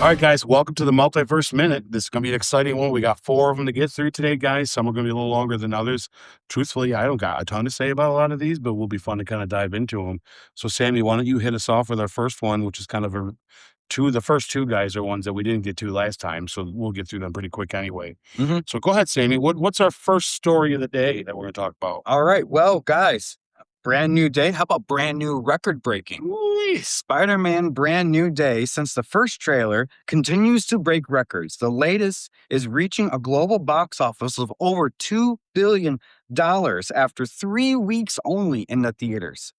All right, guys, welcome to the Multiverse Minute. This is going to be an exciting one. We got 4 of them to get through today, guys. Some are going to be a little longer than others. Truthfully, I don't got a ton to say about a lot of these, but will be fun to kind of dive into them. So, Sammy, why don't you hit us off with our first one, which is kind of the first 2 guys are ones that we didn't get to last time, so we'll get through them pretty quick anyway. So go ahead, Sammy. What's our first story of the day that we're going to talk about? All right. Well, guys, brand new day. How about brand new record breaking? Spider-Man brand new day since the first trailer continues to break records. The latest is reaching a global box office of over $2 billion after 3 weeks only in the theaters.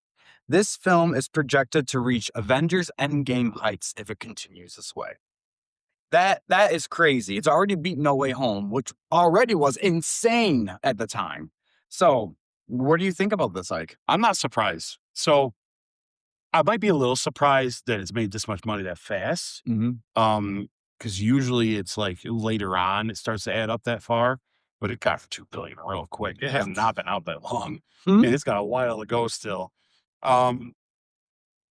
This film is projected to reach Avengers Endgame heights if it continues this way. That is crazy. It's already beaten No Way Home, which already was insane at the time. So, what do you think about this, Ike? I'm not surprised. So, I might be a little surprised that it's made this much money that fast. Because usually it's like later on it starts to add up that far, but it got for $2 billion real quick. It has not been out that long, and it's got a while to go still. The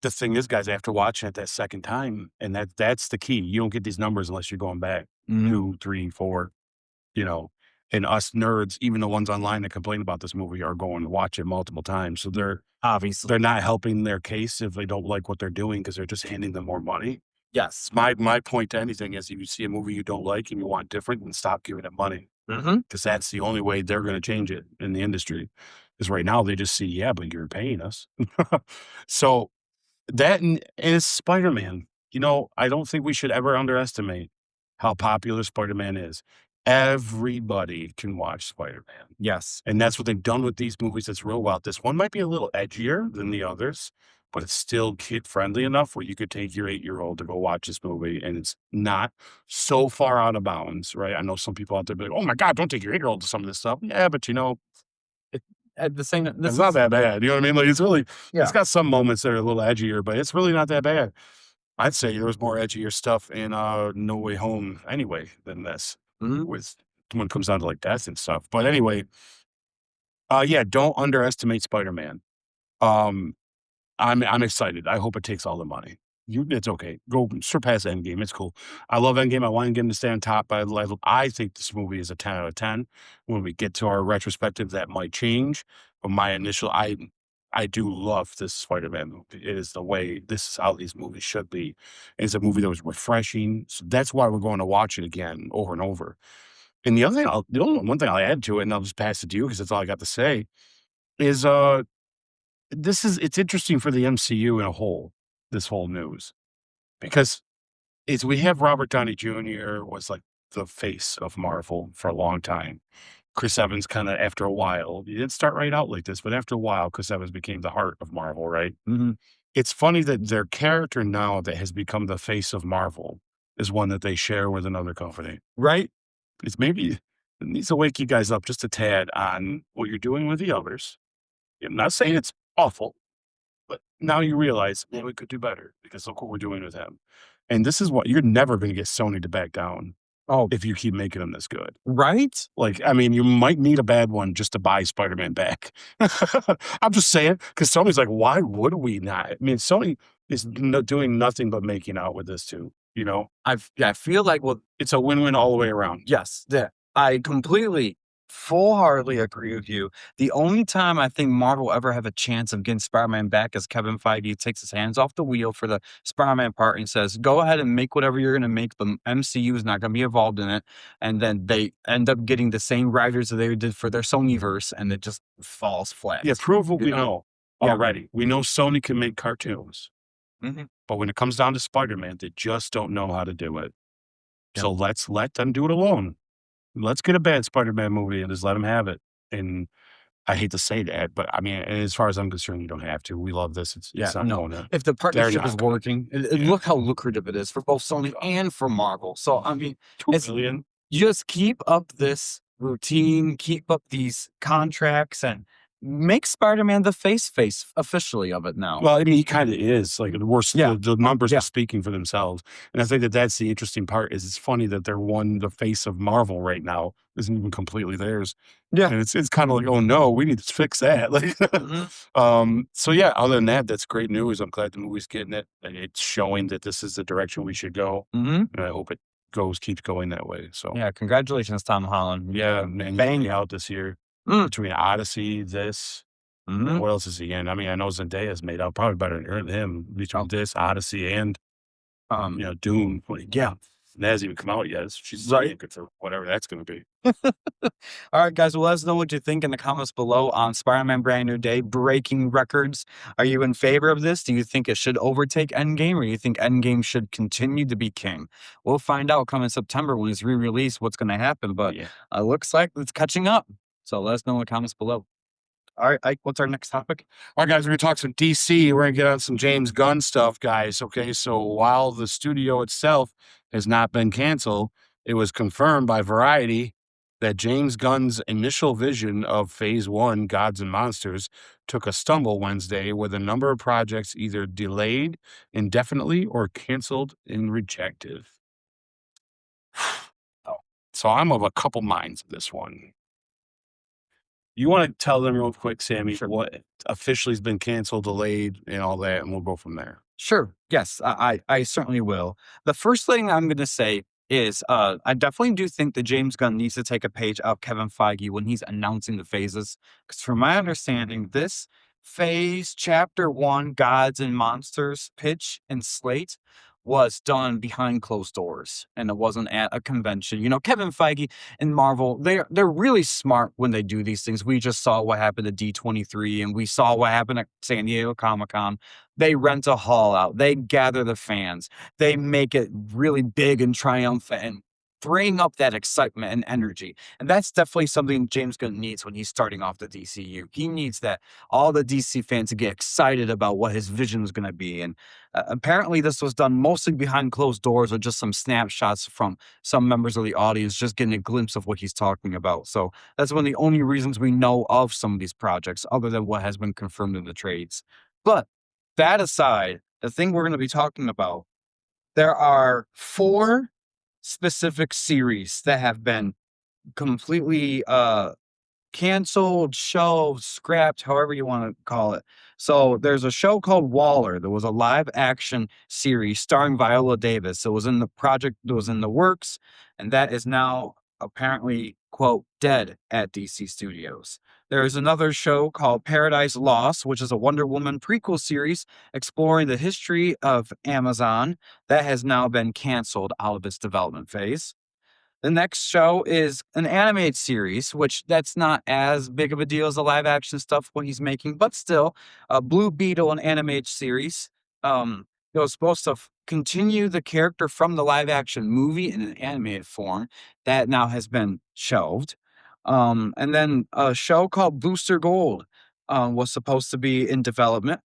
thing is, guys, after watching it that second time, and that's the key. You don't get these numbers unless you're going back 2, 3, 4, and us nerds, even the ones online that complain about this movie, are going to watch it multiple times. So they're not helping their case if they don't like what they're doing because they're just handing them more money. Yes. My point to anything is if you see a movie you don't like and you want different, then stop giving it money. Because that's the only way they're going to change it in the industry. Because right now they just see, yeah, but you're paying us. So that and it's Spider-Man. I don't think we should ever underestimate how popular Spider-Man is. Everybody can watch Spider-Man. Yes. And that's what they've done with these movies that's real well. This one might be a little edgier than the others, but it's still kid-friendly enough where you could take your 8-year-old to go watch this movie, and it's not so far out of bounds, right? I know some people out there be like, oh, my God, don't take your 8-year-old to some of this stuff. Yeah, but, At the same it's not that bad. You know what I mean? Like, it's got some moments that are a little edgier, but it's really not that bad. I'd say there was more edgier stuff in No Way Home anyway than this. With when it comes down to like death and stuff. But anyway, yeah, don't underestimate Spider-Man. I'm excited. I hope it takes all the money. It's okay. Go surpass Endgame. It's cool. I love Endgame. I want Endgame to stay on top. I think this movie is a 10 out of 10. When we get to our retrospective, that might change. But my initial, I do love this Spider-Man movie. It is this is how these movies should be. It's a movie that was refreshing. So that's why we're going to watch it again over and over. And the other thing, one thing I'll add to it, and I'll just pass it to you because that's all I got to say, is it's interesting for the MCU in a whole, this whole news. Because we have Robert Downey Jr. was like the face of Marvel for a long time. Chris Evans kind of, after a while, he didn't start right out like this, but after a while, Chris Evans became the heart of Marvel, right? It's funny that their character now that has become the face of Marvel is one that they share with another company, right? It needs to wake you guys up just a tad on what you're doing with the others. I'm not saying it's awful, but now you realize, man, we could do better because look what we're doing with him. And this is what you're never going to get Sony to back down. If you keep making them this good. Right? Like, I mean, you might need a bad one just to buy Spider-Man back. I'm just saying, because Sony's like, why would we not? I mean, Sony is doing nothing but making out with this too, I feel like, well, it's a win-win all the way around. Yes. I completely, full-heartedly agree with you. The only time I think Marvel will ever have a chance of getting Spider-Man back is Kevin Feige takes his hands off the wheel for the Spider-Man part and says, go ahead and make whatever you're going to make. The MCU is not going to be involved in it. And then they end up getting the same writers that they did for their Sonyverse, and it just falls flat. Yeah, prove what we know already. We know Sony can make cartoons. But when it comes down to Spider-Man, they just don't know how to do it. So let's let them do it alone. Let's get a bad Spider-Man movie and just let them have it. And I hate to say that, but I mean, as far as I'm concerned, you don't have to. We love this. It's not going to. If the partnership is working, look how lucrative it is for both Sony and for Marvel. So, I mean, $2 billion. Just keep up this routine, keep up these contracts, and make Spider-Man the face officially of it now. Well, I mean, he kind of is. Like the numbers Yeah. are speaking for themselves, and I think that that's the interesting part. Is it's funny that they're the face of Marvel right now isn't even completely theirs, Yeah. and it's kind of like, oh no, we need to fix that. Like, so yeah. Other than that, that's great news. I'm glad the movie's getting it, and it's showing that this is the direction we should go, and I hope it keeps going that way. So Yeah, congratulations, Tom Holland. yeah, man, Bang. he's out this year between Odyssey, this. What else is he in? I mean, I know Zendaya's made out probably better than him between this, Odyssey, and Dune. Like, yeah, it hasn't even come out yet. She's right for whatever that's going to be. All right, guys. Well, let us know what you think in the comments below on Spider-Man Brand New Day breaking records. Are you in favor of this? Do you think it should overtake Endgame, or do you think Endgame should continue to be king? We'll find out coming September when it's re-released what's going to happen. But it looks like it's catching up. So let us know in the comments below. All right, Ike, what's our next topic? All right, guys, we're going to talk some DC. We're going to get on some James Gunn stuff, guys. Okay, so while the studio itself has not been canceled, it was confirmed by Variety that James Gunn's initial vision of Phase 1, Gods and Monsters, took a stumble Wednesday with a number of projects either delayed indefinitely or canceled and rejected. So I'm of a couple minds of this one. You want to tell them real quick, Sammy, what officially has been canceled, delayed, and all that, and we'll go from there. Sure. Yes, I certainly will. The first thing I'm going to say is I definitely do think that James Gunn needs to take a page out of Kevin Feige when he's announcing the phases. Because from my understanding, this phase, chapter 1, Gods and Monsters pitch and slate was done behind closed doors, and it wasn't at a convention. You know, Kevin Feige and Marvel, they're really smart when they do these things. We just saw what happened at D23, and we saw what happened at San Diego Comic-Con. They rent a hall out. They gather the fans. They make it really big and triumphant and bring up that excitement and energy. And that's definitely something James Gunn needs when he's starting off the DCU. He needs that all the DC fans to get excited about what his vision is going to be. And apparently this was done mostly behind closed doors or just some snapshots from some members of the audience just getting a glimpse of what he's talking about. So that's one of the only reasons we know of some of these projects other than what has been confirmed in the trades. But that aside, the thing we're going to be talking about, there are 4 specific series that have been completely canceled, shelved, scrapped, however you want to call it. So there's a show called Waller. There was a live action series starring Viola Davis. It was in the project, it was in the works, and that is now apparently, quote, dead at DC Studios. There's another show called Paradise Lost, which is a Wonder Woman prequel series exploring the history of Amazon that has now been canceled out of its development phase. The next show is an animated series, which that's not as big of a deal as the live action stuff what he's making, but still, a Blue Beetle, an animated series. It was supposed to continue the character from the live action movie in an animated form. That now has been shelved. And then a show called Booster Gold was supposed to be in development,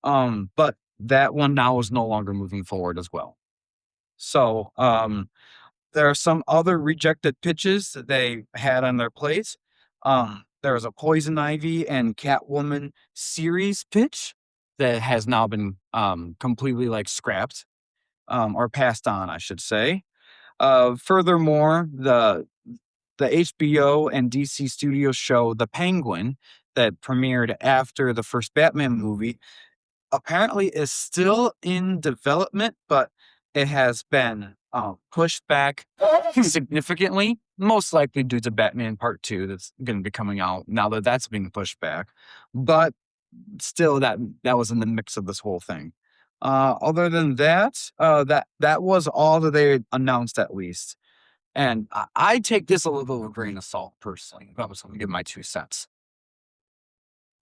but that one now is no longer moving forward as well. So, there are some other rejected pitches that they had on their plate. There was a Poison Ivy and Catwoman series pitch that has now been completely scrapped or passed on, I should say. Furthermore, the HBO and DC Studios show The Penguin that premiered after the first Batman movie apparently is still in development, but it has been pushed back significantly, most likely due to Batman Part 2 that's going to be coming out now that that's being pushed back. But still, that was in the mix of this whole thing. Other than that, that was all that they announced, at least. And I take this a little bit of a grain of salt, personally, if I was going to give my 2 cents.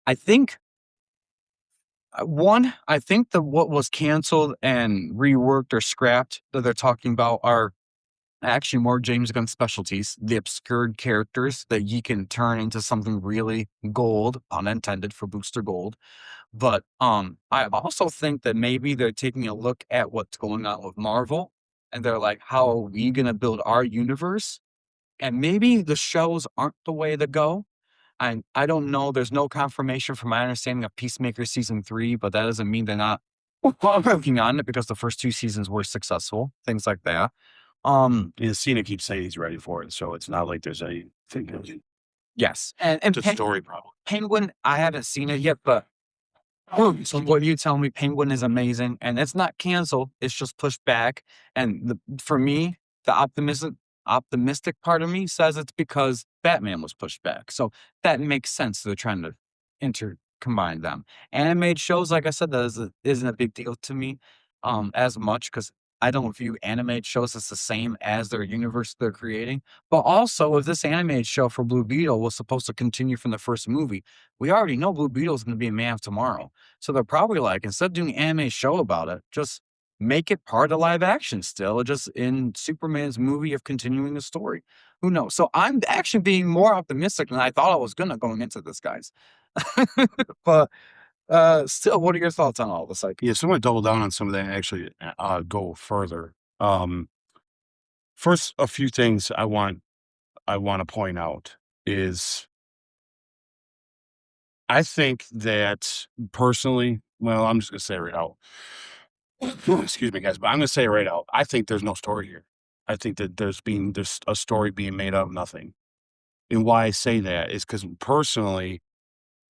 I think I think that what was canceled and reworked or scrapped that they're talking about are actually more James Gunn specialties, the obscured characters that you can turn into something really gold, pun intended for Booster Gold. But I also think that maybe they're taking a look at what's going on with Marvel, and they're like, how are we going to build our universe? And maybe the shows aren't the way to go. I don't know. There's no confirmation from my understanding of Peacemaker season 3, but that doesn't mean they're not working on it because the first 2 seasons were successful, things like that. Yeah, Cena keeps saying he's ready for it, so it's not like there's anything. Yes, and It's a story problem. Penguin, I haven't seen it yet, but so what you tell me, Penguin is amazing, and it's not canceled. It's just pushed back. And for me, the optimistic part of me says it's because Batman was pushed back. So that makes sense. They're trying to intercombine them. Animated shows, like I said, that isn't a big deal to me, as much because I don't view animated shows as the same as their universe they're creating. But also, if this animated show for Blue Beetle was supposed to continue from the first movie, we already know Blue Beetle is going to be a Man of Tomorrow. So they're probably like, instead of doing an anime show about it, just make it part of live action still, just in Superman's movie of continuing the story. Who knows? So I'm actually being more optimistic than I thought I was gonna going into this, guys. But still, what are your thoughts on all this? Like, Yeah, so I'm gonna double down on some of that and actually go further. First, a few things I want to point out is I think that personally, well, I'm just gonna say it right out. Excuse me, guys, but I'm gonna say it right out. I think there's no story here. I think that there's a story being made out of nothing. And why I say that is because personally,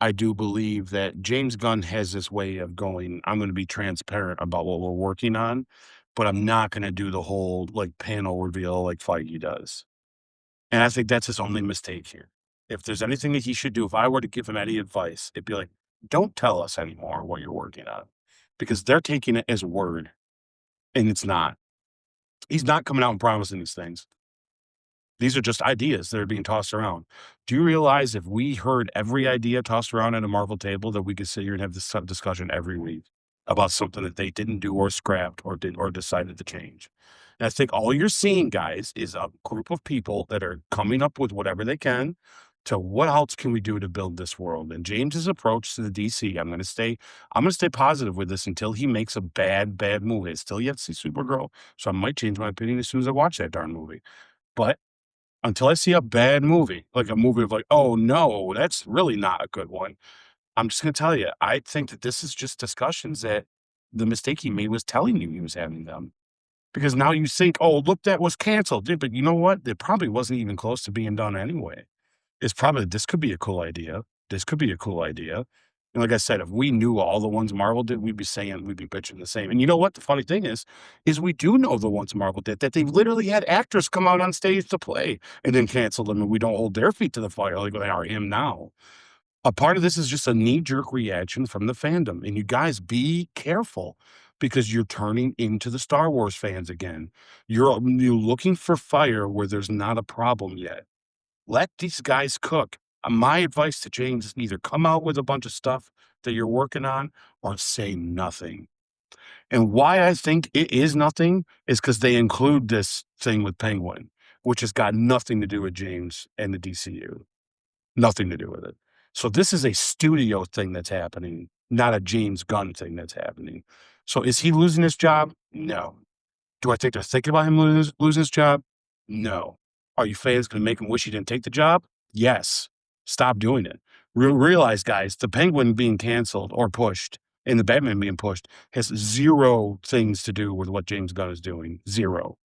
I do believe that James Gunn has this way of going, I'm gonna be transparent about what we're working on, but I'm not gonna do the whole like panel reveal like Feige does. And I think that's his only mistake here. If there's anything that he should do, if I were to give him any advice, it'd be like, don't tell us anymore what you're working on because they're taking it as word and it's not. He's not coming out and promising these things. These are just ideas that are being tossed around. Do you realize if we heard every idea tossed around at a Marvel table that we could sit here and have this discussion every week about something that they didn't do or scrapped or did or decided to change? And I think all you're seeing, guys, is a group of people that are coming up with whatever they can to what else can we do to build this world? And James's approach to the DC, I'm gonna stay positive with this until he makes a bad movie. I still yet to see Supergirl, so I might change my opinion as soon as I watch that darn movie. But until I see a bad movie, like a movie of like, "Oh, no, that's really not a good one." I'm just gonna tell you, I think that this is just discussions that the mistake he made was telling you he was having them. Because now you think, "Oh, look, that was canceled." Dude, but you know what? It probably wasn't even close to being done anyway. It's probably, "This could be a cool idea. This could be a cool idea." And like I said, if we knew all the ones Marvel did, we'd be bitching the same. And you know what? The funny thing is we do know the ones Marvel did, that they've literally had actors come out on stage to play and then cancel them, and we don't hold their feet to the fire like they are him now. A part of this is just a knee-jerk reaction from the fandom, and you guys be careful because you're turning into the Star Wars fans again. You're looking for fire where there's not a problem yet. Let these guys cook. My advice to James is either come out with a bunch of stuff that you're working on or say nothing. And why I think it is nothing is because they include this thing with Penguin, which has got nothing to do with James and the DCU. Nothing to do with it. So this is a studio thing that's happening, not a James Gunn thing that's happening. So is he losing his job? No. Do I think they're thinking about him losing his job? No. Are you fans going to make him wish he didn't take the job? Yes. Stop doing it. Realize, guys, the Penguin being canceled or pushed and the Batman being pushed has zero things to do with what James Gunn is doing. Zero.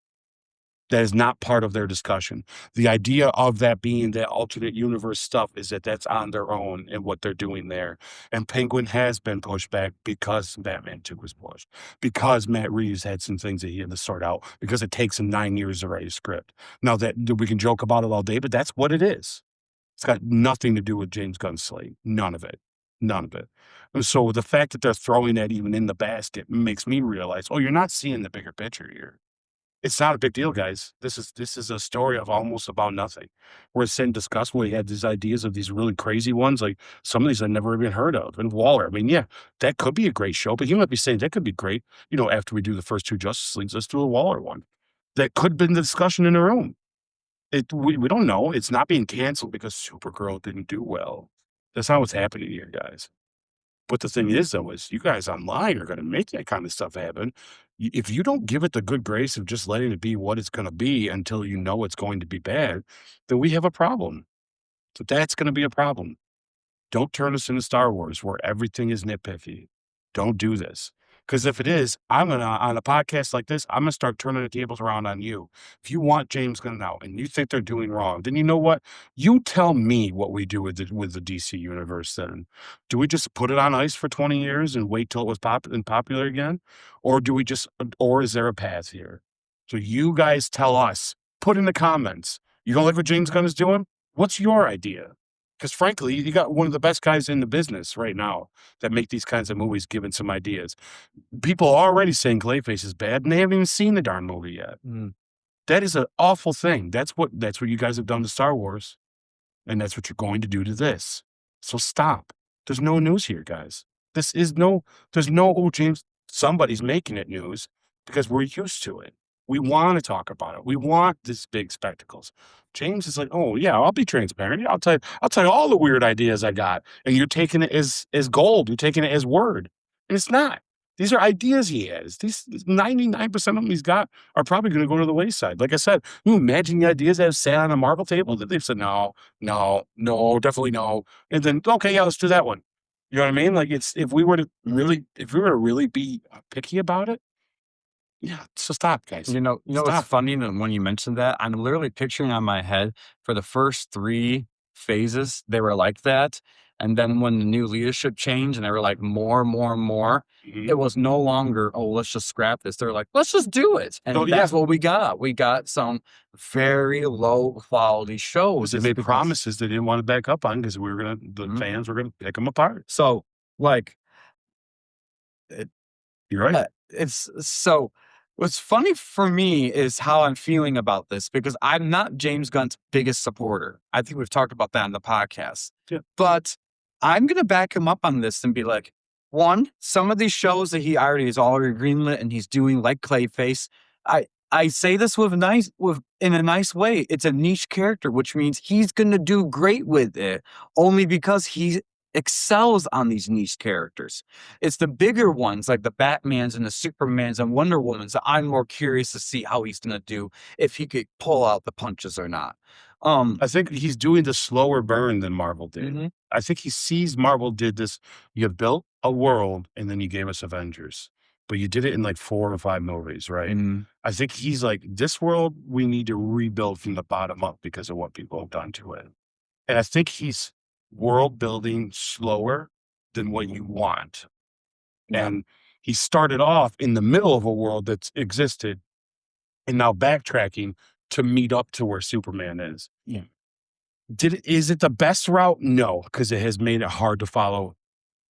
That is not part of their discussion. The idea of that being that alternate universe stuff is that that's on their own and what they're doing there. And Penguin has been pushed back because Batman 2 was pushed, because Matt Reeves had some things that he had to sort out, because it takes him 9 years to write a script. Now that we can joke about it all day, but that's what it is. It's got nothing to do with James Gunn's slate. None of it. None of it. And so the fact that they're throwing that even in the basket makes me realize, oh, you're not seeing the bigger picture here. It's not a big deal, guys. This is a story of almost about nothing. We're sitting discuss where he had these ideas of these really crazy ones, like some of these I've never even heard of. And Waller, I mean, yeah, that could be a great show, but he might be saying that could be great. After we do the first two Justice Leagues, let's do a Waller one. That could have been the discussion in the room. We don't know. It's not being canceled because Supergirl didn't do well. That's not what's happening here, guys. But the thing is, though, is you guys online are going to make that kind of stuff happen. If you don't give it the good grace of just letting it be what it's going to be until you know it's going to be bad, then we have a problem. So that's going to be a problem. Don't turn us into Star Wars where everything is nitpicky. Don't do this. Because if it is, I'm going to, on a podcast like this, I'm going to start turning the tables around on you. If you want James Gunn out and you think they're doing wrong, then you know what? You tell me what we do with the DC universe then. Do we just put it on ice for 20 years and wait till it was popular again? Or or is there a path here? So you guys tell us, put in the comments. You don't like what James Gunn is doing? What's your idea? Because frankly, you got one of the best guys in the business right now that make these kinds of movies, giving some ideas. People are already saying Clayface is bad, and they haven't even seen the darn movie yet. That is an awful thing. That's what you guys have done to Star Wars, and that's what you're going to do to this. So stop. There's no news here, guys. There's no, oh, James, somebody's making it news because we're used to it. We want to talk about it. We want these big spectacles. James is like, oh yeah, I'll be transparent. I'll tell you all the weird ideas I got, and you're taking it as gold. You're taking it as word, and it's not. These are ideas he has. These 99% of them he's got are probably going to go to the wayside. Like I said, you imagine the ideas that have sat on a Marvel table that they've said no, definitely no, and then okay, yeah, let's do that one. You know what I mean? Like if we were to really be picky about it. Yeah, so stop, guys. You know what's funny when you mentioned that? I'm literally picturing on my head for the first 3 phases, they were like that. And then when the new leadership changed and they were like more, it was no longer, oh, let's just scrap this. They're like, let's just do it. And that's what we got. We got some very low quality shows. They made promises they didn't want to back up on because the fans were going to pick them apart. So, like, you're right. It's so. What's funny for me is how I'm feeling about this because I'm not James Gunn's biggest supporter. I think we've talked about that on the podcast. Yeah. But I'm going to back him up on this and be like, one, some of these shows that he already is already greenlit and he's doing like Clayface, I say this in a nice way. It's a niche character, which means he's going to do great with it only because he excels on these niche characters. It's the bigger ones like the Batmans and the Supermans and Wonder Womans that I'm more curious to see how he's going to do, if he could pull out the punches or not. I think he's doing the slower burn than Marvel did. I think he sees Marvel did this. You built a world and then you gave us Avengers, but you did it in like 4 or 5 movies, right? I think he's like, this world, we need to rebuild from the bottom up because of what people have done to it. And I think he's world building slower than what you want. And he started off in the middle of a world that's existed and now backtracking to meet up to where Superman is. Yeah. Is it the best route? No, because it has made it hard to follow.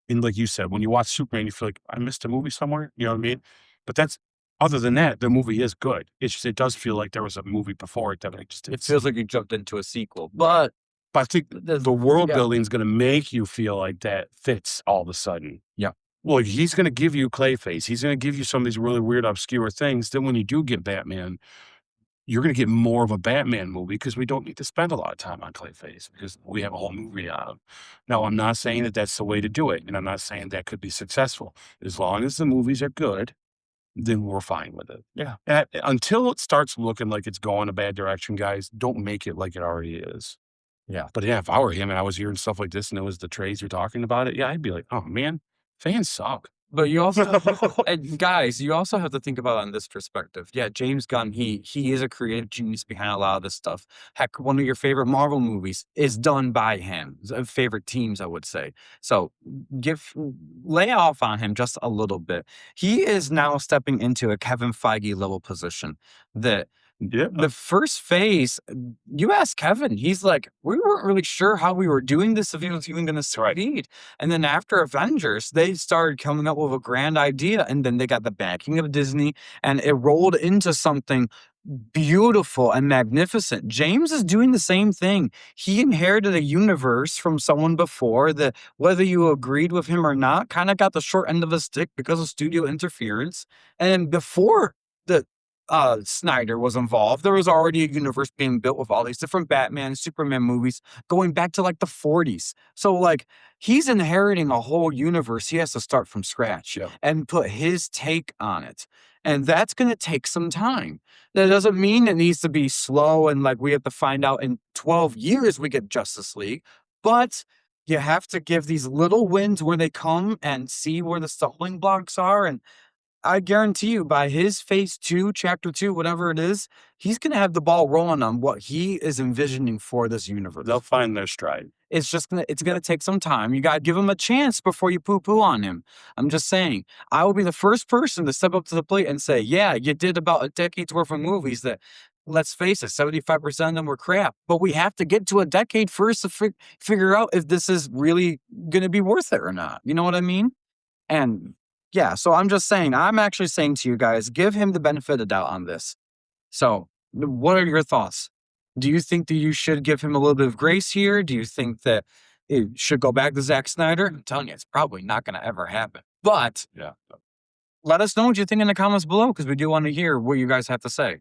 And like you said, when you watch Superman, you feel like I missed a movie somewhere. You know what I mean? But other than that, the movie is good. It's just, it does feel like there was a movie before it that it feels like you jumped into a sequel. But I think the world building is going to make you feel like that fits all of a sudden. Yeah. Well, he's going to give you Clayface. He's going to give you some of these really weird, obscure things. Then when you do get Batman, you're going to get more of a Batman movie because we don't need to spend a lot of time on Clayface because we have a whole movie on him. Now, I'm not saying that that's the way to do it, and I'm not saying that could be successful. As long as the movies are good, then we're fine with it. Yeah. And until it starts looking like it's going a bad direction, guys, don't make it like it already is. Yeah. But yeah, if I were him and I was hearing stuff like this and it was the trades you're talking about it, yeah, I'd be like, oh man, fans suck. But you also, and guys, you also have to think about it on this perspective. Yeah, James Gunn, he is a creative genius behind a lot of this stuff. Heck, one of your favorite Marvel movies is done by him. Favorite teams, I would say. So lay off on him just a little bit. He is now stepping into a Kevin Feige level position that. Yeah. The first phase, you ask Kevin, he's like, we weren't really sure how we were doing this, if he was even going to succeed. And then after Avengers, they started coming up with a grand idea, and then they got the backing of Disney, and it rolled into something beautiful and magnificent. James is doing the same thing. He inherited a universe from someone before that, whether you agreed with him or not, kind of got the short end of the stick because of studio interference. And before the Snyder was involved, there was already a universe being built with all these different Batman, Superman movies going back to like the 40s. So like he's inheriting a whole universe. He has to start from scratch and put his take on it. And that's going to take some time. That doesn't mean it needs to be slow and like we have to find out in 12 years we get Justice League, but you have to give these little wins where they come and see where the stumbling blocks are. And I guarantee you by his phase 2, chapter 2, whatever it is, he's going to have the ball rolling on what he is envisioning for this universe. They'll find their stride. It's going to take some time. You got to give him a chance before you poo-poo on him. I'm just saying, I will be the first person to step up to the plate and say, yeah, you did about a decade's worth of movies that, let's face it, 75% of them were crap. But we have to get to a decade first to figure out if this is really going to be worth it or not. You know what I mean? And yeah, so I'm just saying, I'm actually saying to you guys, give him the benefit of the doubt on this. So what are your thoughts? Do you think that you should give him a little bit of grace here? Do you think that it should go back to Zack Snyder? I'm telling you, it's probably not going to ever happen. But let us know what you think in the comments below, because we do want to hear what you guys have to say.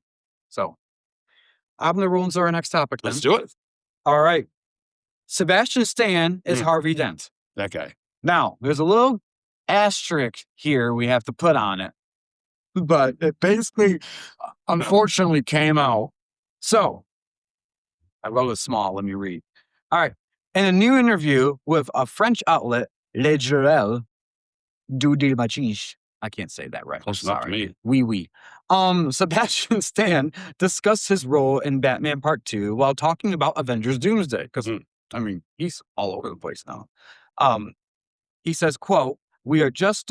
So I'm going to roll into our next topic then. Let's do it. All right. Sebastian Stan is Harvey Dent. That guy. Now, there's a little asterisk here we have to put on it, but it basically unfortunately came out. So I wrote it small. Let me read. All right. In a new interview with a French outlet, Le Journal du Dimanche, I can't say that right. Close enough to me. Oui. Sebastian Stan discussed his role in Batman Part 2 while talking about Avengers Doomsday, because I mean, he's all over the place now. He says, quote, we are just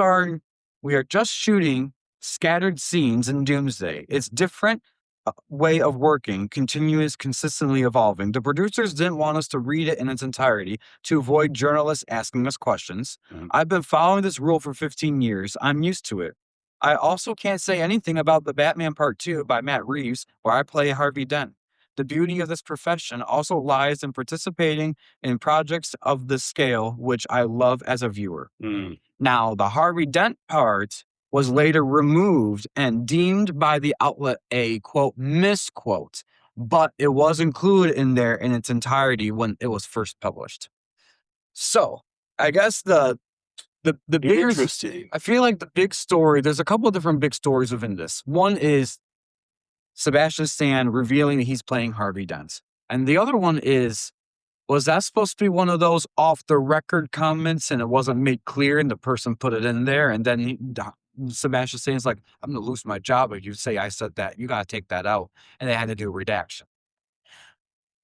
shooting scattered scenes in Doomsday. It's different way of working, continuous, consistently evolving. The producers didn't want us to read it in its entirety to avoid journalists asking us questions. I've been following this rule for 15 years. I'm used to it. I also can't say anything about the Batman Part 2 by Matt Reeves, where I play Harvey Dent. The beauty of this profession also lies in participating in projects of this scale, which I love as a viewer. Now, the Harvey Dent part was later removed and deemed by the outlet a, quote, misquote, but it was included in there in its entirety when it was first published. So, I guess the bigger... Interesting. I feel like the big story, there's a couple of different big stories within this. One is Sebastian Stan revealing that he's playing Harvey Dent. And the other one is, was that supposed to be one of those off-the-record comments and it wasn't made clear and the person put it in there? And then Sebastian Stan's like, I'm going to lose my job if you say I said that. You got to take that out. And they had to do a redaction.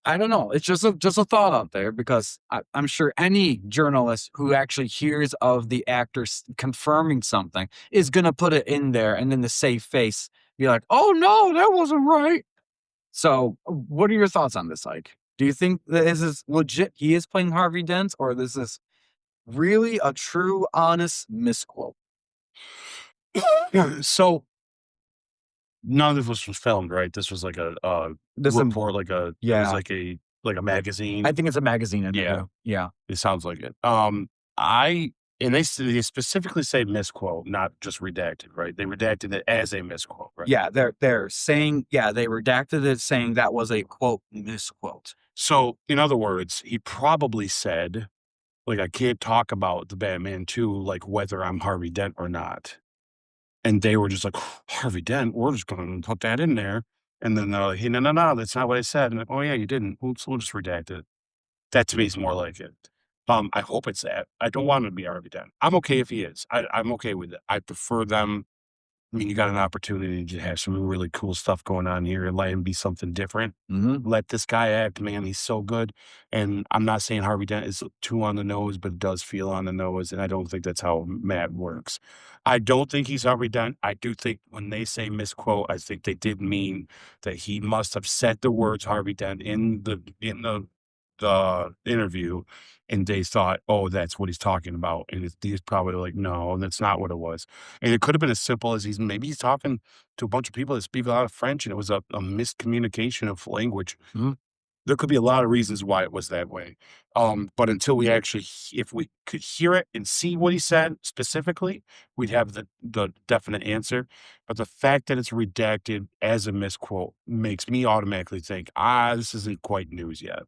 I don't know. It's just a thought out there, because I'm sure any journalist who actually hears of the actors confirming something is going to put it in there and then the save face be like, oh, no, that wasn't right. So what are your thoughts on this, Ike? Do you think that this is legit? He is playing Harvey Dent, or this is really a true, honest misquote? So none of this was filmed, right? This was like a report, like a it was like a magazine. I think it's a magazine interview. Yeah. It sounds like it. And they specifically say misquote, not just redacted, right? They redacted it as a misquote, right? Yeah, they're saying, they redacted it saying that was a, quote, misquote. So, in other words, he probably said, like, I can't talk about the Batman 2, like, whether I'm Harvey Dent or not. And they were just like, Harvey Dent, we're just going to put that in there. And then they're like, hey, no, that's not what I said. And like, oh, yeah, you didn't. We'll just redact it. That to me is more like it. I hope it's that. I don't want him to be Harvey Dent. I'm okay if he is. I'm okay with it. I prefer them. I mean, you got an opportunity to have some really cool stuff going on here and let him be something different. Let this guy act, man. He's so good. And I'm not saying Harvey Dent is too on the nose, but it does feel on the nose. And I don't think that's how Matt works. I don't think he's Harvey Dent. I do think when they say misquote, I think they did mean that he must have said the words Harvey Dent in the interview, and they thought, oh, that's what he's talking about. And he's probably like, no, that's not what it was. And it could have been as simple as he's talking to a bunch of people that speak a lot of French, and it was a miscommunication of language. There could be a lot of reasons why it was that way. But until we actually, if we could hear it and see what he said specifically, we'd have the definite answer. But the fact that it's redacted as a misquote makes me automatically think, this isn't quite news yet.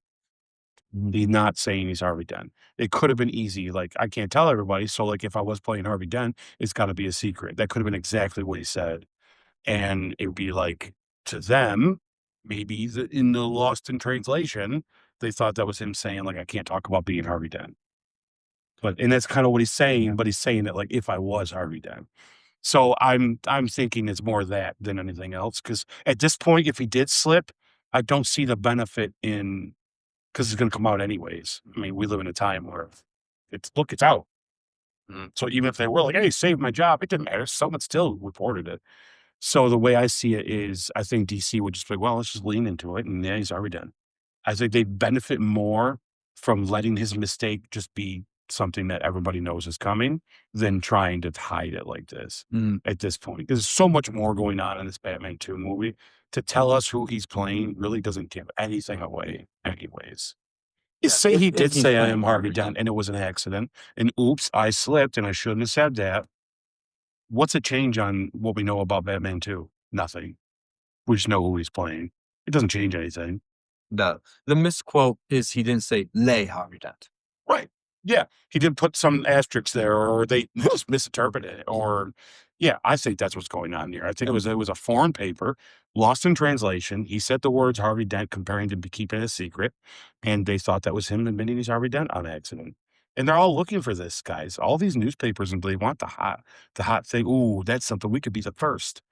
He's not saying he's Harvey Dent. It could have been easy. Like, I can't tell everybody. So, like, if I was playing Harvey Dent, it's got to be a secret. That could have been exactly what he said. And it would be like, to them, maybe in the lost in translation, they thought that was him saying, like, I can't talk about being Harvey Dent. And that's kind of what he's saying, but he's saying it like if I was Harvey Dent. So I'm thinking it's more that than anything else. Because at this point, if he did slip, I don't see the benefit in, because it's going to come out anyways. I mean, we live in a time where it's out. So even if they were like, hey, save my job, it didn't matter. Someone still reported it. So the way I see it is, I think DC would just be, well, let's just lean into it. And yeah, he's already done. I think they benefit more from letting his mistake just be something that everybody knows is coming than trying to hide it like this at this point. There's so much more going on in this Batman 2 movie. To tell us who he's playing really doesn't give anything away anyways. Say he did say I am Harvey Dent and it was an accident, and oops, I slipped and I shouldn't have said that. What's a change on what we know about Batman 2? Nothing. We just know who he's playing. It doesn't change anything. The misquote is he didn't say "lay Harvey Dent." Right. Yeah. He did put some asterisks there, or they just misinterpreted it. Or, yeah, I think that's what's going on here. I think it was a foreign paper, lost in translation. He said the words Harvey Dent, comparing to keeping it a secret, and they thought that was him admitting he's Harvey Dent on accident. And they're all looking for this, guys. All these newspapers, and they want the hot thing. Ooh, that's something we could be the first.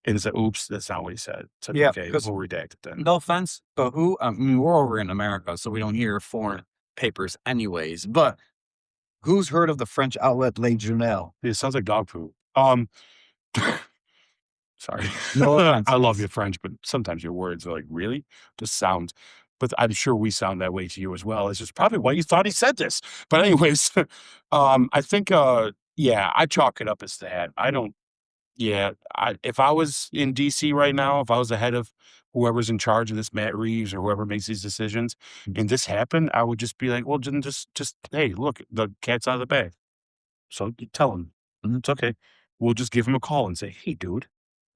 And it's like, oops, that's not what he said. So, Yeah, okay, we'll redact it then. No offense, but who? I mean, we're over in America, so we don't hear foreign papers anyways. But who's heard of the French outlet Le Journal? It sounds like dog poop. Sorry. No offense. I love your French, but sometimes your words are like, really? Just sound. But I'm sure we sound that way to you as well. It's just probably why you thought he said this. But anyways, I think, yeah, I chalk it up as that. I don't, yeah, if I was in DC right now, if I was the head of whoever's in charge of this, Matt Reeves or whoever makes these decisions, and this happened, I would just be like, well, then just, hey, look, the cat's out of the bag. So you tell him, it's okay. We'll just give him a call and say, hey, dude,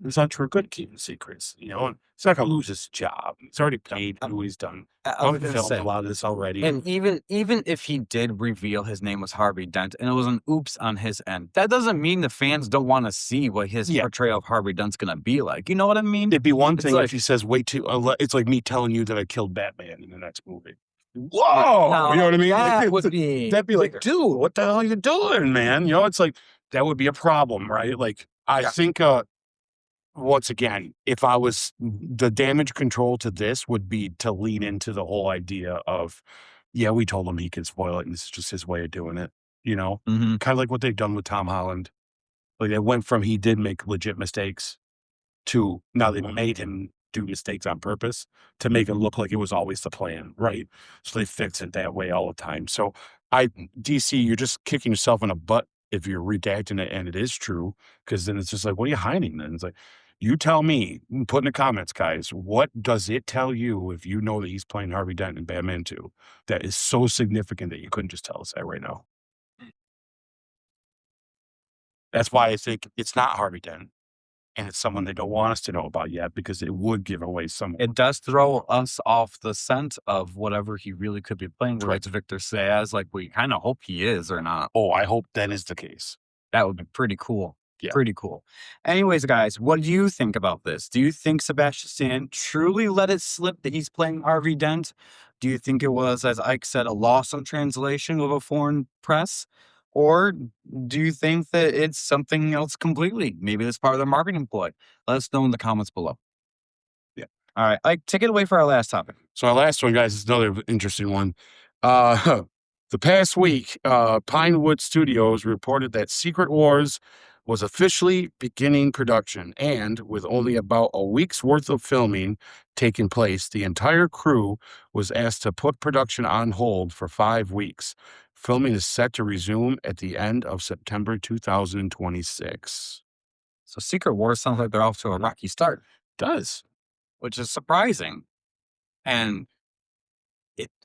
it's not true good keeping secrets, and he's not gonna lose his job. He's already paid who he's done. I've filmed a lot of this already. And even if he did reveal his name was Harvey Dent and it was an oops on his end, that doesn't mean the fans don't want to see what his portrayal of Harvey Dent's gonna be like. You know what I mean? It'd be one thing if he says, wait till it's like me telling you that I killed Batman in the next movie. Whoa! You know what I mean? That'd be like, dude, what the hell are you doing, man? It's like, that would be a problem, right? Like, I think, once again, if I was, the damage control to this would be to lean into the whole idea of, yeah, we told him he could spoil it, and this is just his way of doing it. Kind of like what they've done with Tom Holland. Like, it went from he did make legit mistakes to now they made him do mistakes on purpose to make it look like it was always the plan, right? So they fix it that way all the time. So DC, you're just kicking yourself in the butt if you're redacting it and it is true, because then it's just like, what are you hiding then? It's like, you tell me, put in the comments, guys, what does it tell you if you know that he's playing Harvey Dent in Batman 2 that is so significant that you couldn't just tell us that right now? That's why I think it's not Harvey Dent. And it's someone they don't want us to know about yet because it would give away some. It does throw us off the scent of whatever he really could be playing. Right. It's Victor Sayas. Like, we kind of hope he is or not. Oh, I hope that is the case. That would be pretty cool. Yeah. Pretty cool. Anyways, guys, what do you think about this? Do you think Sebastian Stan truly let it slip that he's playing Harvey Dent? Do you think it was, as Ike said, a loss in translation of a foreign press? Or do you think that it's something else completely? Maybe it's part of their marketing ploy. Let us know in the comments below. Yeah. All right, Ike, take it away for our last topic. So our last one, guys, is another interesting one. The past week, Pinewood Studios reported that Secret Wars was officially beginning production, and with only about a week's worth of filming taking place, the entire crew was asked to put production on hold for 5 weeks. Filming is set to resume at the end of September 2026. So Secret Wars sounds like they're off to a rocky start. It does. Which is surprising. And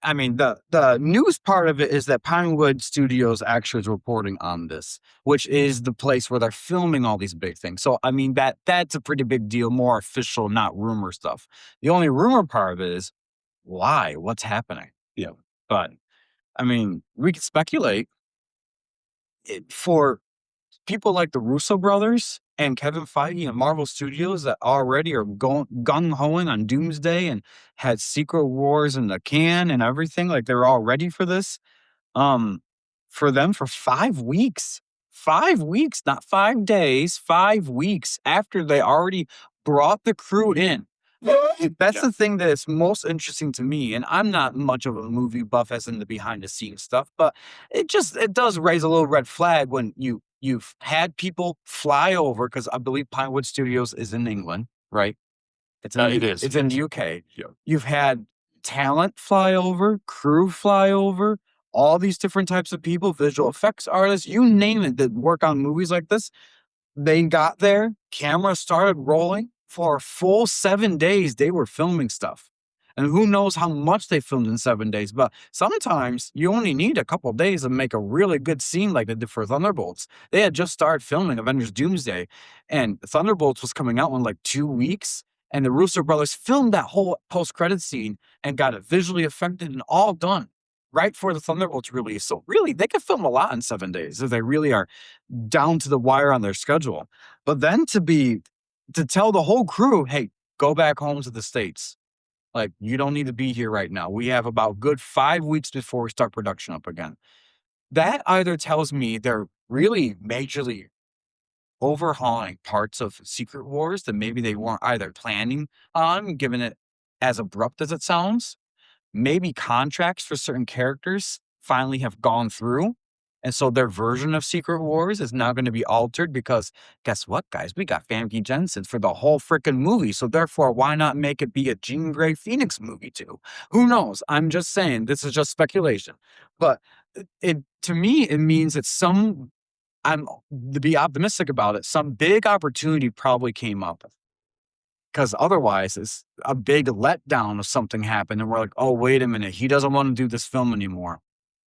I mean, the news part of it is that Pinewood Studios actually is reporting on this, which is the place where they're filming all these big things. So, I mean, that's a pretty big deal, more official, not rumor stuff. The only rumor part of it is why? What's happening? Yeah. But I mean, we could speculate for people like the Russo brothers and Kevin Feige and Marvel Studios that already are going gung hoing on Doomsday and had Secret Wars in the can and everything, like they're all ready for this. Um, for them for 5 weeks, 5 weeks, not 5 days, 5 weeks after they already brought the crew in. That's the thing that is most interesting to me. And I'm not much of a movie buff as in the behind the scenes stuff, but it does raise a little red flag when you've had people fly over because I believe Pinewood Studios is in England, right? It is. It's in the UK. Yeah. You've had talent fly over, crew fly over, all these different types of people, visual effects artists, you name it, that work on movies like this. They got there, camera started rolling. For a full 7 days, they were filming stuff. And who knows how much they filmed in 7 days. But sometimes you only need a couple of days to make a really good scene like they did for Thunderbolts. They had just started filming Avengers Doomsday, and Thunderbolts was coming out in like 2 weeks. And the Russo brothers filmed that whole post-credit scene and got it visually affected and all done right for the Thunderbolts release. So really, they could film a lot in 7 days if they really are down to the wire on their schedule. But then to tell the whole crew, hey, go back home to the States. Like, you don't need to be here right now. We have about good 5 weeks before we start production up again. That either tells me they're really majorly overhauling parts of Secret Wars that maybe they weren't either planning on, given it as abrupt as it sounds. Maybe contracts for certain characters finally have gone through. And so their version of Secret Wars is now going to be altered because guess what, guys? We got Famke Jensen for the whole freaking movie. So therefore, why not make it be a Jean Grey Phoenix movie too? Who knows? I'm just saying, this is just speculation. But it to me, it means that I'm to be optimistic about it, some big opportunity probably came up. Because otherwise, it's a big letdown if something happened and we're like, oh, wait a minute, he doesn't want to do this film anymore.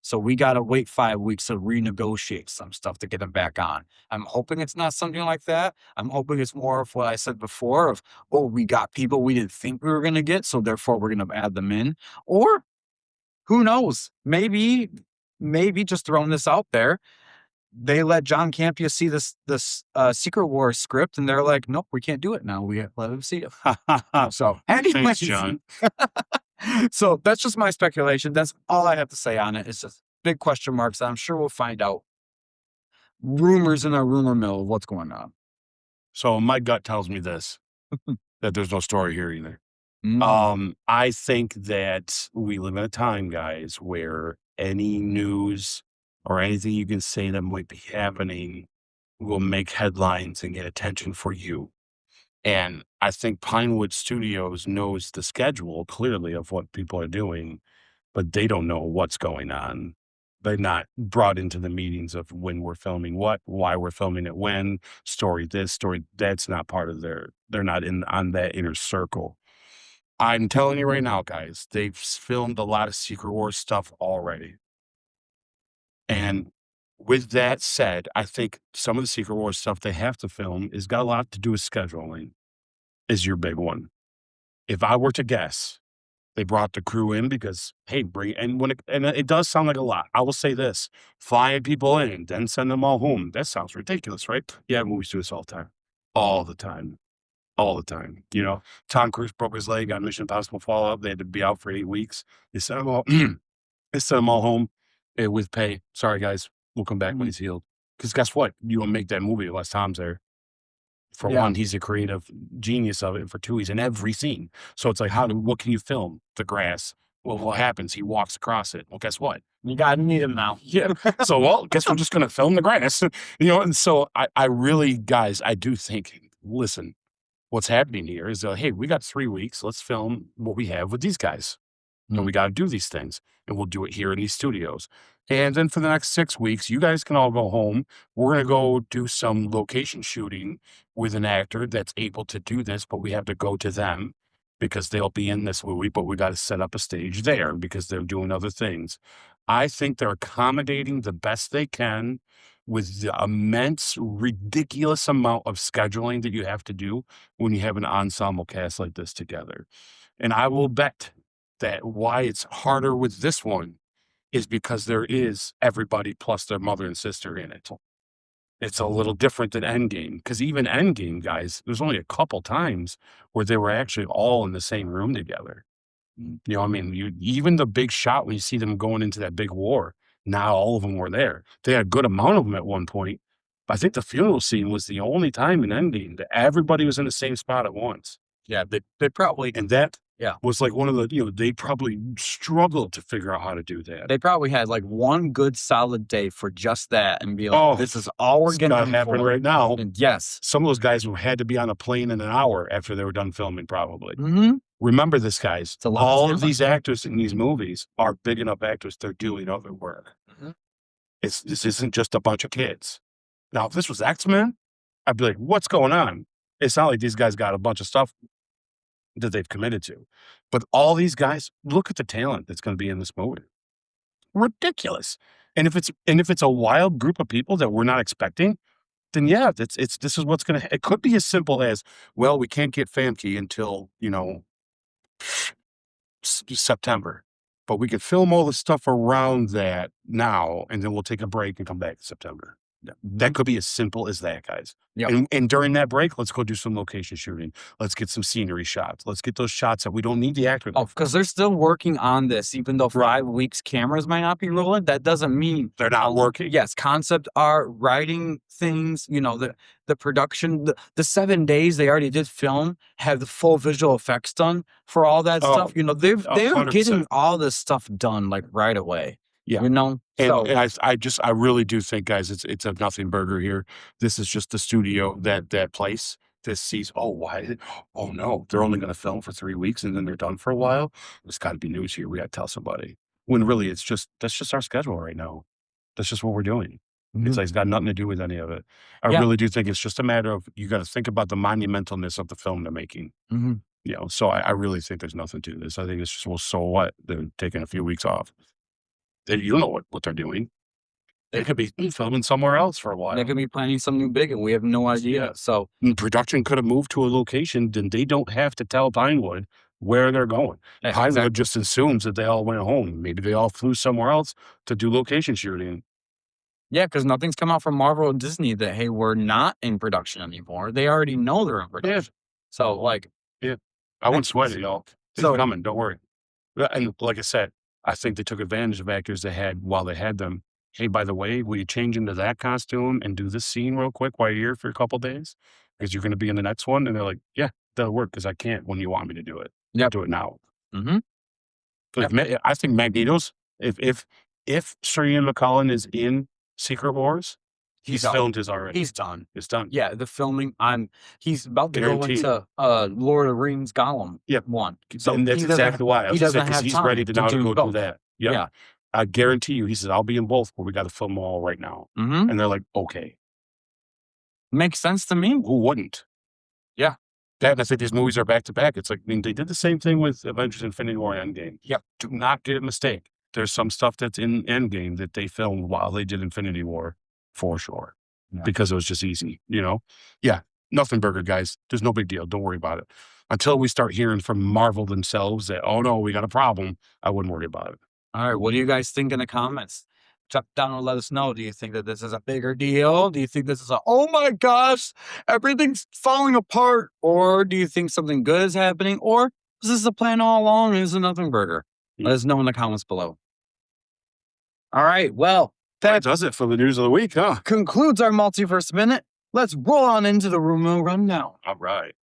So we got to wait 5 weeks to renegotiate some stuff to get him back on. I'm hoping it's not something like that. I'm hoping it's more of what I said before of, oh, we got people we didn't think we were going to get, so therefore we're going to add them in. Or who knows? Maybe just throwing this out there, they let John Campea see this Secret Wars script, and they're like, nope, we can't do it now. We let him see it. So, anyways, Thanks, John. So that's just my speculation. That's all I have to say on it. It's just big question marks. I'm sure we'll find out rumors in our rumor mill of what's going on. So my gut tells me this, that there's no story here either. Mm. I think that we live in a time, guys, where any news or anything you can say that might be happening will make headlines and get attention for you. And I think Pinewood Studios knows the schedule clearly of what people are doing, but they don't know what's going on. They're not brought into the meetings of when we're filming what, why we're filming it when, story this, story that's not part of they're not on that inner circle. I'm telling you right now, guys, they've filmed a lot of Secret Wars stuff already. And with that said, I think some of the Secret Wars stuff they have to film is got a lot to do with scheduling, is your big one. If I were to guess, they brought the crew in because, hey, and it does sound like a lot. I will say this, flying people in, then send them all home. That sounds ridiculous, right? Yeah, movies do this all the time. All the time. All the time. You know, Tom Cruise broke his leg on Mission Impossible Fallout. They had to be out for 8 weeks. They sent them all, they sent them all home with pay. Sorry, guys. We'll come back when he's healed. Because guess what? You won't make that movie unless Tom's there. For one, he's a creative genius of it. And for two, he's in every scene. So it's like, what can you film? The grass. Well, what happens? He walks across it. Well, guess what? You got to need him now. Yeah. So, well, guess we're just going to film the grass. And so I really, guys, I do think, listen, what's happening here is, hey, we got 3 weeks. Let's film what we have with these guys. And we got to do these things. And we'll do it here in these studios. And then for the next 6 weeks, you guys can all go home. We're going to go do some location shooting with an actor that's able to do this, but we have to go to them. because they'll be in this movie, but we got to set up a stage there because they're doing other things. I think they're accommodating the best they can with the immense, ridiculous amount of scheduling that you have to do when you have an ensemble cast like this together. And I will bet that why it's harder with this one is because there is everybody plus their mother and sister in it. It's a little different than Endgame, because even Endgame, guys, there's only a couple times where they were actually all in the same room together. You know, I mean, even the big shot when you see them going into that big war, not all of them were there. They had a good amount of them at one point. But I think the funeral scene was the only time in Endgame that everybody was in the same spot at once. Yeah, they probably, And that yeah, was like one of the, they probably struggled to figure out how to do that. they probably had like one good solid day for just that and be like, this is all we're It's going gonna to happen right now. And yes. Some of those guys had to be on a plane in an hour after they were done filming, probably. Mm-hmm. Remember this, guys. It's a lot All of of these actors in these movies are big enough actors. They're doing other work. Mm-hmm. This isn't just a bunch of kids. Now, if this was X-Men, I'd be like, what's going on? It's not like these guys got a bunch of stuff that they've committed to. But all these guys, look at the talent that's going to be in this movie. Ridiculous. And if it's a wild group of people that we're not expecting, then yeah, this is what's going to, it could be as simple as, well, we can't get Famke until, September, but we can film all the stuff around that now, and then we'll take a break and come back in September. That could be as simple as that, guys. Yep. And during that break, let's go do some location shooting. Let's get some scenery shots. Let's get those shots that we don't need the actor. Oh, because they're still working on this, even though 5 weeks cameras might not be rolling. That doesn't mean they're not working. Yes, concept art, writing things, the production, the 7 days they already did film, have the full visual effects done for all that stuff. They're 100%. getting all this stuff done like right away. Yeah. And I really do think, guys, it's a nothing burger here. This is just the studio, that place that sees, oh no, they're only going to film for 3 weeks and then they're done for a while. There's got to be news here. We got to tell somebody. When really that's just our schedule right now. That's just what we're doing. Mm-hmm. It's got nothing to do with any of it. I really do think it's just a matter of, you got to think about the monumentalness of the film they're making. Mm-hmm. So I really think there's nothing to this. I think it's just, well, so what? They're taking a few weeks off. You don't know what they're doing. They could be filming somewhere else for a while. They could be planning something big and we have no idea. Yeah. So production could have moved to a location, then they don't have to tell Pinewood where they're going. Pinewood just assumes that they all went home. Maybe they all flew somewhere else to do location shooting. Yeah, because nothing's come out from Marvel and Disney that, hey, we're not in production anymore. They already know they're in production. Yeah. So I wouldn't sweat it, y'all. It's coming. Don't worry. And like I said, I think they took advantage of actors they had while they had them. Hey, by the way, will you change into that costume and do this scene real quick while you're here for a couple of days? Because you're going to be in the next one. And they're like, yeah, that'll work because I can't when you want me to do it. Yeah, I'll do it now. Mm-hmm. I think Magneto's, if Sir Ian McKellen is in Secret Wars, he's filmed his already. He's done. It's done. Yeah, the filming. He's about to go into Lord of the Rings Gollum. Yep. One. So and that's exactly why. He doesn't have he's time ready to now go both. do that. Yep. Yeah. I guarantee you, he says, I'll be in both, but we got to film them all right now. Mm-hmm. And they're like, okay. Makes sense to me. Who wouldn't? Yeah. That, and I think these movies are back to back. It's like, they did the same thing with Avengers Infinity War Endgame. Yep. Do not get a mistake. There's some stuff that's in Endgame that they filmed while they did Infinity War, for sure. Yeah. Because it was just easy, Yeah. Nothing burger, guys. There's no big deal. Don't worry about it. Until we start hearing from Marvel themselves that, oh no, we got a problem, I wouldn't worry about it. All right. What do you guys think in the comments? Drop down and let us know. Do you think that this is a bigger deal? Do you think this is oh my gosh, everything's falling apart? Or do you think something good is happening? Or is this a plan all along and it's a nothing burger? Let us know in the comments below. All right. Well, that does it for the news of the week, huh? Concludes our Multiverse Minute. Let's roll on into the rumor rundown. All right.